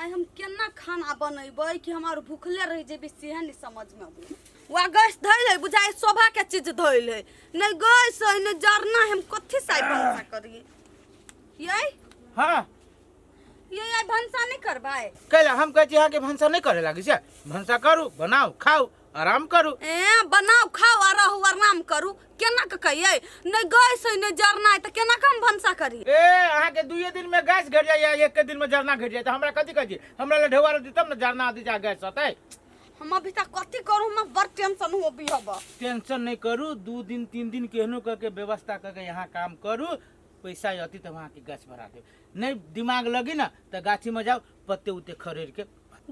आई हम केना खाना बनैबै कि हमार भूखले रह जेबे से नहीं समझ में आबे। वा गैस धइल है बुझाए शोभा के चीज धइल है नहीं गैस है नहीं जरना हम कथि साइ भंसा करिए ये हां ये भंसा नहीं करबाए कैला हम कहै छी अहाँ के भंसा नहीं करे लागी से भंसा करू बनाओ खाओ आराम करू बनाओ खाओ आ रहू आराम करू केना के कहिए नहीं गैस है नहीं जरना है त केना हम भंसा करी अहाँ के दुए दिन में गैस घट जाय या एक के दिन में जरना घट जाय त हमरा कथि कहि हमरा ले ढेवार दी तब न जरना आदि जा गैस होतै हम अभी तक कथि करू हम बड़ टेंशन हो भी हबा टेंशन नहीं करू 2 दिन 3 दिन केहनो क के व्यवस्था क के यहाँ काम करू पैसा आती त वहां के गाछ भरा दे नहीं दिमाग लगी ना त गाछी में जाओ पत्ते उते खरेर के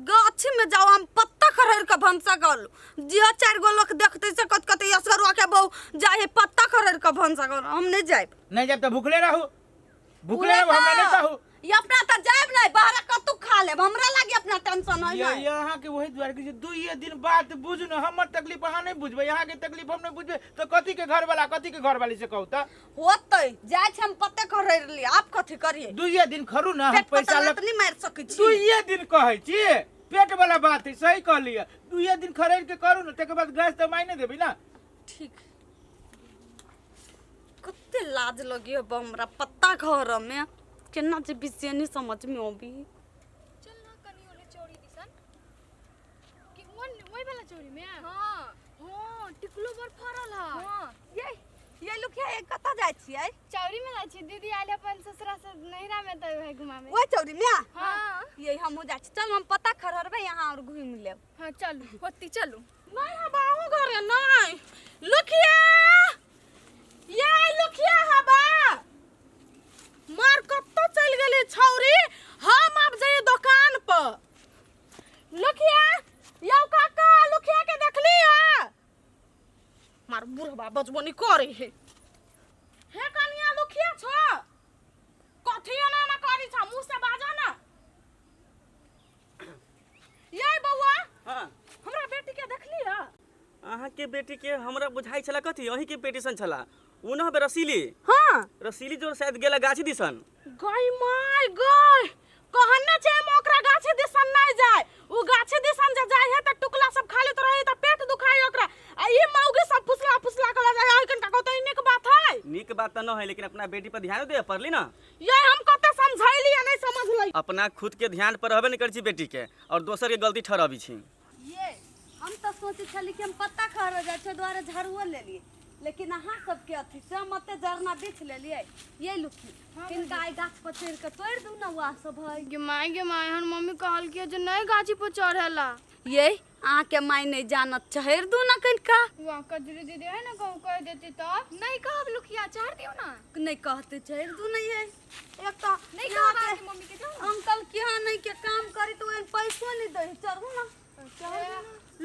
गाछी में जाओ हम पत्ता खरेर के भंसा कर जिया 4 गो लोग देखते से कत कत यसगरवा के बहु जाए पत्ता खरेर के भंसा कर हम नहीं जाइब त भूखले रहू हमरा नहीं कहू ये अपना त जाइब नहीं बाहर कतु खा लेब हमरा लागी अपना टेंशन है ये यहाँ के वही द्वार के 2 दिन बात बुझ न हमर तकलीफ अहाँ नहीं बुझबे यहाँ के तकलीफ हम नहीं बुझबे तो कथि के घर वाला कथि के घर वाली से कहू त होतै जाय हम पत्ते खरेर ली आप कथि करिए 2 दिन खरू ना हम पैसा लग नहीं मार सकै छी 2 दिन कहै छी पेट वाला बात है सही कह लिया 2 दिन खरेर के करू न तके बाद गैस त मायने देबी ना ठीक कते लाज लगी अब हमरा पत्ता घर में केना जे विषय नहीं समझ में आबी चल ना कनी ओले चोरी दिसन कि वही वाला चोरी में हां हां टिकलो बर फरल है हां ये लुकिया एक कता जाय छियै चौरी में लाइ छी दीदी आले अपन ससुरा से नहिरा में त है घुमा में ओए चौरी में हां ये हमहु जाय छी चल हम पता खररबे यहां और घूम लेब हां चलू होती चलू नहीं हबाहु घरे नहीं लुकिया ये लुकिया हबा मार कत्तो चल गेली छौरी हम अब जाइए दुकान पर लुकिया यौ काका लुकिया के देखली है मार बुढ़वा बजबनी करे हे कनिया लुकिया छ कथि ना करी छ मुंह से बाजा ना ये बौआ हां हमरा बेटी के देखली है अहाँ के बेटी के हमरा बुझाई छला कथि अही के पेटिशन छला उ न बे रसीली हां रसीली जो शायद गेला गाछी दिसन गई माय गई कहने छै मोकरा गाछी दिसन नहीं जाय उ गाछी दिसन जे जाय है त टुकला सब खा लेत रही त पेट दुखाई ओकरा आ ई मौगी सब फुसला फुसला कला जाय है कनटा को त नीक बात है नीक बात त न है लेकिन अपना बेटी पर ध्यान दे परली ना ये हम कते समझैली या नहीं समझलै अपना खुद के ध्यान पर रहबे नहीं कर छी बेटी के और दोसर के गलती ठहराबी छी ये हम त सोचै छली कि हम पत्ता खा रह जाय छै द्वारा झाड़ुओ ले लिए लेकिन अहाँ सबके अथी से मते जरना बेच लेलिए ये लुकी किनका आई गाछ पर चढ़ के तोड़ दू ना वा सब है गे माय हन मम्मी कहल के जे नहीं गाछी पर चढ़ेला ये आ के माय नहीं जानत चढ़ दू ना किनका वाह कजरी दीदी है ना कह देती तो नहीं कहब लुखिया चढ़ दियो ना नहीं कहते चढ़ दू नहीं है एक तो नहीं कहब आके मम्मी के जाओ अंकल के यहाँ नहीं के काम करी तो एन पैसो नहीं दे चढ़ू ना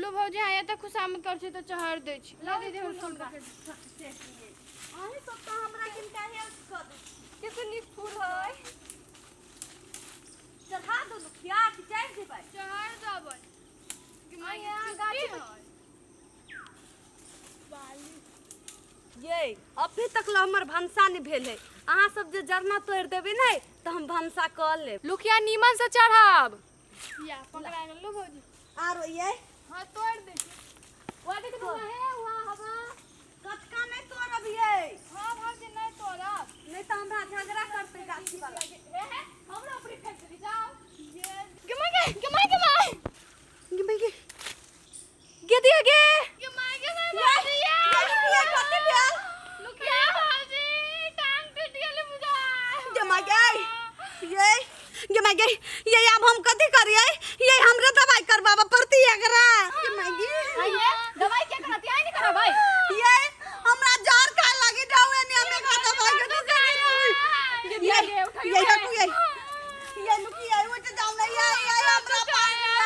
लो भौजी हां त खुशामद कर छी त चढ़ दे छी ला दीदी हम फोन कर आही सब तो हमरा किनका हेल्प कर दे कितनी फूल है चढ़ा दो लुखिया कि चढ़ जेबै चढ़ देबै कि मैं यहाँ गाछी है ये अभी तक ला हमर भंसा नहीं भेल है अहाँ सब जे जरना तोड़ देबे नहीं तो हम भंसा कर लेब लुखिया नीमन से चढ़ाब या पकड़ा गेल लो भौजी आरो ये हां तोड़ दे वो देख तो है वहां हवा कटका नहीं तोड़ब ये हां भौजी नहीं तोड़ब नहीं तो हमरा झगड़ा करते गाछी वाला हमरा ऊपर फैक्ट्री जाओ के गे दिया गे भौजी ये कथि भेल लुखिया भौजी टांग टूट गेल बुझा गे माय गे ये अब हम कथि करिए ये हमरे दवाई करबाबा पड़ती एकरा गे माय गे दवाई के करती आई नहीं करा भाई ये हमरा जार का लगी जावे ने हमें का दवाई के ये लुकी आई उठ जाओ नहीं ये हमरा पानी डाले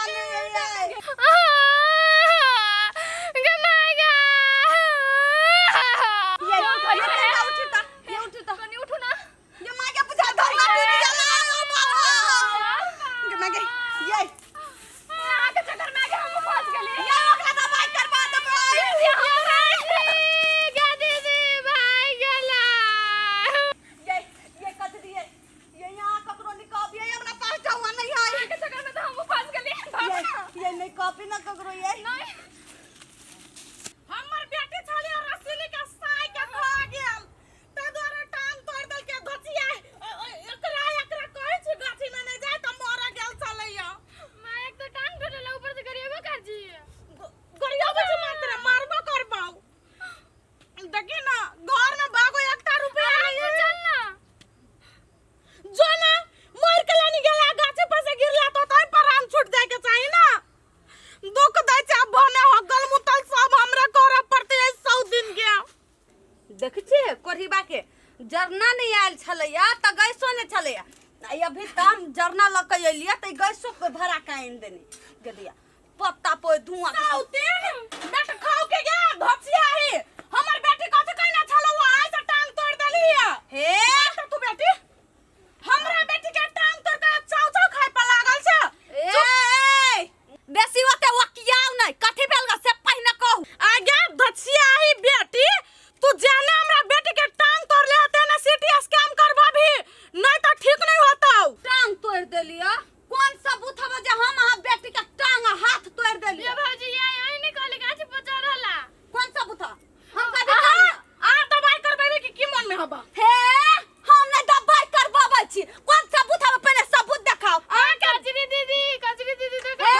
ये उठता कनी उठो ना ये मां के बुझा दो ना टूट गेला गे माय गे ये आके चक्कर में आके हम फंस गेली ये ओकरा दवाई करबा देबै क्या दीदी भाई गेला ये कथि दिए ये यहां ककरो निकाबिए हमरा पास जावा नहीं है आके चक्कर में बाप ना ककरो ये नहीं हमर बेटी छली रसीली के साई के खा गेल त द्वारा टांग तोड़ देल के धचिया एकरा कहै छी गाछी में नहीं जाय त मर गेल चलैया मैं एक तो टांग टूटल ऊपर से करिएबो कर जी गरिया बजे मात्र मारबो करबो देखी ना घर में बागो 1 रुपया नहीं है चल ना जो ना मर के लानी गेला गाछी पर से गिरला तो तई प्राण छूट जाए के चाहिए ना दुख दै छै बने हो गल मुतल सब हमरा करे पड़ते 100 दिन के देख छी कोरिबा के जरना नहीं आयल छलैया त गैसो ने छलैया आई अभी तम जरना ल के एलिया त गैसो के भरा काइन देनी गेलिया पत्ता पे धुआं साउतीन बेट खाओ के गे धचिया ही हमर बेटी कथि कहना छलो आइ से टांग तोड़ देलिया हे मार तू बेटी हमरा बेटी के टांग तोड़ के चाव चाव खाय पर लागल छै ए बेसी होते वकियाव नहीं कथि भेल ग से पहिने कहू आगे धचिया ही बेटी तू जाने हमरा बेटी के टांग तोड़ ले आते ना सिटी स्कैम करबा भी नहीं तो ठीक नहीं होता टांग तोड़ देलिया कौन सबूत हवा जे हम अहाँ बेटी के टांग आ हाथ तोड़ ये देलिया भौजी ये यही निकाल गाछ पर चढ़ला कौन सबूत हम का देखलिया आ दवाई करबे की मन में हबा हे हम नहीं दबाई करबाबै छी कौन सबूत हवा पहले सबूत देखाओ आ कजरी दीदी देखो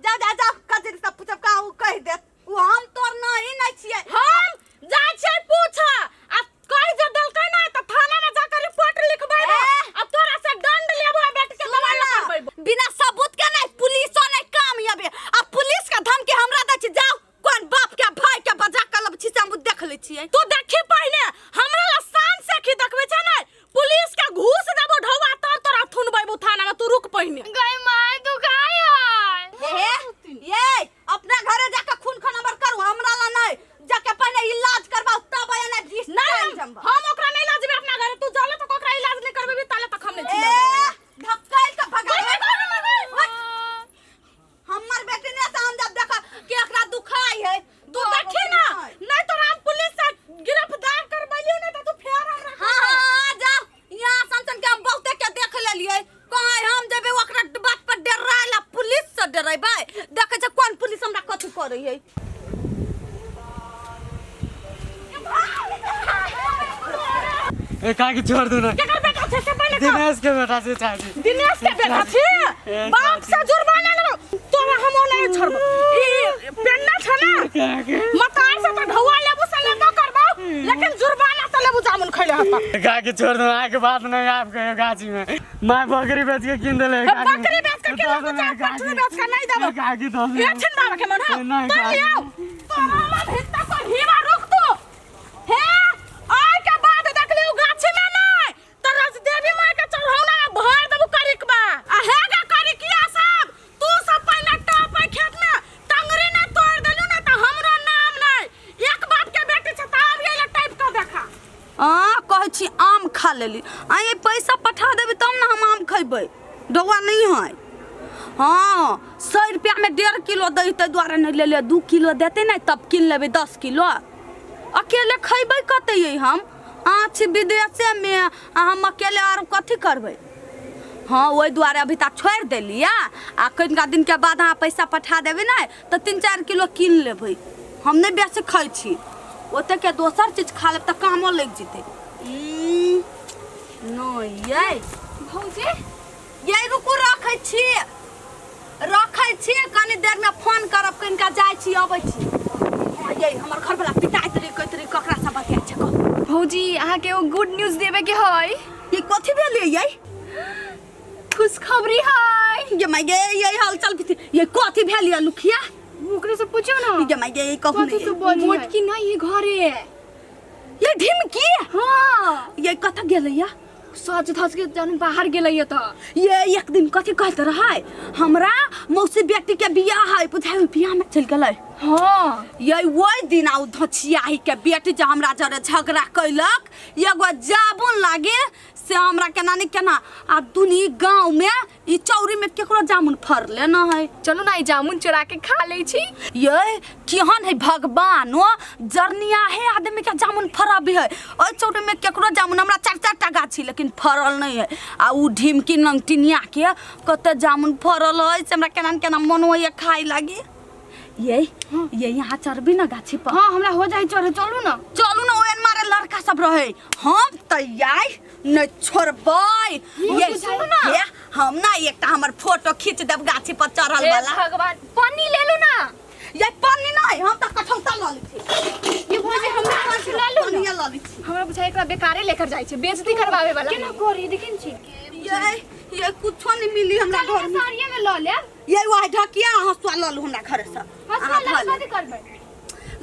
जा जा जा कजरी सब पूछब का उ कह दे उ हम तोर नहीं छियै हम जाय छै पूछ आ कहि जे देलकै ना त थाना में जाकर रिपोर्ट लिखबैबो आ तोरा से दंड लेबो बेटी के दवाई करबैबो बिना सबूत के नहीं पुलिसो नहीं काम आबे आ पुलिस का धमकी हमरा दै छी जाओ कौन बाप के भाई के बजा के लब छी हम देख ले छियै तू देखी पहले हमरा ला शान से की देखबे छै ना पुलिस के घूस देबो ढौवा तर तोरा थुनबैबो थाना में तू रुक पहले गई माय तू काय है हे ये अपना घरे जाके खून खनबर करू हमरा ला नहीं जाके पहले इलाज करबाओ तब आना दिस नहीं हम ओकरा नहीं लाजबे अपना घरे तू जाले तो ओकरा इलाज नहीं करबे ताले तक हम नहीं ए छिला धक्काई के भगावे हमर बेटी ने से हम जब देखा कि एकरा दुखाई है तू देखी ना नहीं तो हम पुलिस से गिरफ्तार करबैलियो नहीं तो तू फेर हमरा हां जा यहां संसन के हम बहुते के देख लेलिए कहां हम जेबे ओकरा बात पर डराला पुलिस से डराइबे देखे छ कोन पुलिस हमरा कथि करे है ए काकी छोड़ दो ना केकर बेटा छै से पहले दिनेश के बेटा से चाची दिनेश के बेटा छी बाप से जुर्माना लेबो तोरा हम नहीं छोड़बो ई पेन्ना छ ना काकी मतार से तो ढौआ लेबो से लेबो करबो लेकिन जुर्माना तो लेबो जामुन खैले हता काकी छोड़ दो आके बात नहीं आप कहे गाछी में मैं बकरी बेच के किन देले बकरी बेच के किन देले बकरी बेच के नहीं देबो काकी तो ये छिन बाबा के मन नहीं, तो काकी। लियो तोरा ला भित्ता को हीरा रुक तू हे आय के बाद देख लियो गाछी में नहीं तो रस देवी मां के चढ़ौना में भर देबो करिकबा आ हेगा करिकिया सब तू सब पहले टॉप खेत में टंगरी ना तोड़ देलु ना तो हमरो नाम नहीं एक बाप के बेटी छ ताब गेले टाइप का देखा कहै छी आम खा लेली आ ये पैसा पठा देबे तब ना हम आम खइबै डौआ नहीं है हाँ 100 रुपया में 1.5 किलो दै ते द्वारा नहीं ले ले 2 किलो देते नहीं तब किन लेबे 10 किलो अकेले खइबै कते हम छी विदेशे में हम अकेले और कथि करबै हाँ वही द्वारा अभी तक छोड़ देलिया आ कनिका दिन के बाद अहाँ पैसा पठा देबे ना तो 3-4 किलो किन लेबै हम नहीं बेसी खाइ छी ओते के दोसर चीज खा लेब त कामो लग जेते नहीं ये भौजी ये रुकू रखै छी कनी देर में फोन करब कनिका जाय छी अबै छी ये हमर घर वाला पिटाइत रे कहैत रे ककरा से बतिया छ कह भौजी अहाँ के गुड न्यूज देबे के है ये कथि भेलै ये खुशखबरी है ये मैं ये हाल चल भी ये कथि भेलै लुखिया ओकरे से पूछो ना ये मैं ये कहू कथि से बोली मोटकी नहीं है घरे ये ढिमकी हां ये कत गेलैया सच धस के जान बाहर गेलैया त ये एक दिन कथि कहत रहै हमरा मौसी बेटी के बियाह है बुझाइ बियाह में चल गेलै हाँ ये वही दिन आउ धछियाही के बेटी जे हमरा जरे झगड़ा कैलक एगो जाबुन लागे से हमरा केना नहीं केना आ दुनी गांव में ई चौरी में केकरो जामुन फरले न है। चलो ना, ई जामुन चुरा के खा ले छी। ये केहन है भगवान ओ जरनिया है आदमी के जामुन फरब है। ओइ चौरी में केकरो जामुन हमरा 4-4 टा गाछी लेकिन फरल नहीं है। आ उ ढिमकी नंगटिनिया के कते जामुन फरल है से हमरा केना केना मन होय खाई लागी। ये यहाँ चढ़बी ना गाछी पर। हाँ हमरा हो जाए चढ़े, चलू ना। चलू ना ओएन मारे लड़का सब रहे हम तैयार न छोड़बै। ये चलू ना। ये हम ना एकटा हमर फोटो खींच देब गाछी पर चढ़ल हे वाला। भगवान, पानी ले लो ना। ये पानी नहीं हम त कठौता ल लै छी। ये भोजे हमरा पानी ला लो पानी ना। ल लै छी। हमरा बुझाय एकरा बेकारे लेकर जाय छै, बेइज्जती करवावे वाला। केना करी देखिन छी। ये कुछो नहीं मिली हमरा चल घर में। साड़िए में ल ले। ये वाह ढकिया हसुआ ल लू हमरा घर से। हसुआ ला के करबै।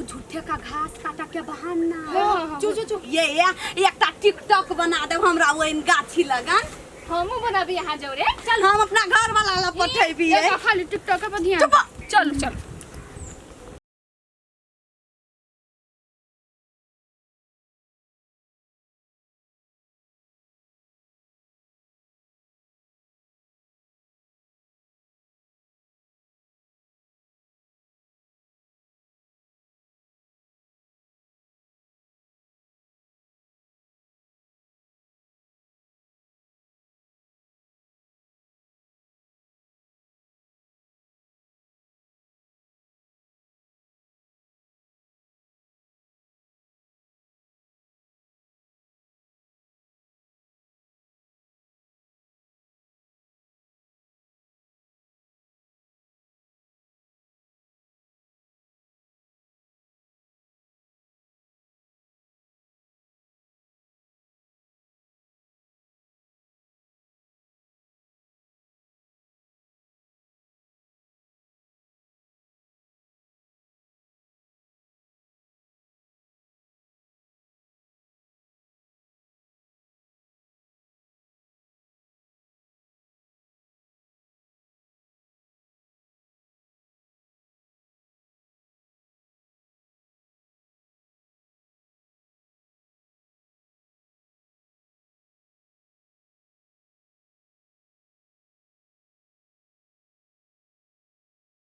झूठे का घास काटा के बहाना। हाँ, चु ये एकटा टिकटॉक बना देब हमरा ओइन गाछी लगन। हमहू बनाबी यहाँ जोरे। चल हम अपना घर वाला ला पठेबी। खाली टिकटॉक पर ध्यान। चलो चलो।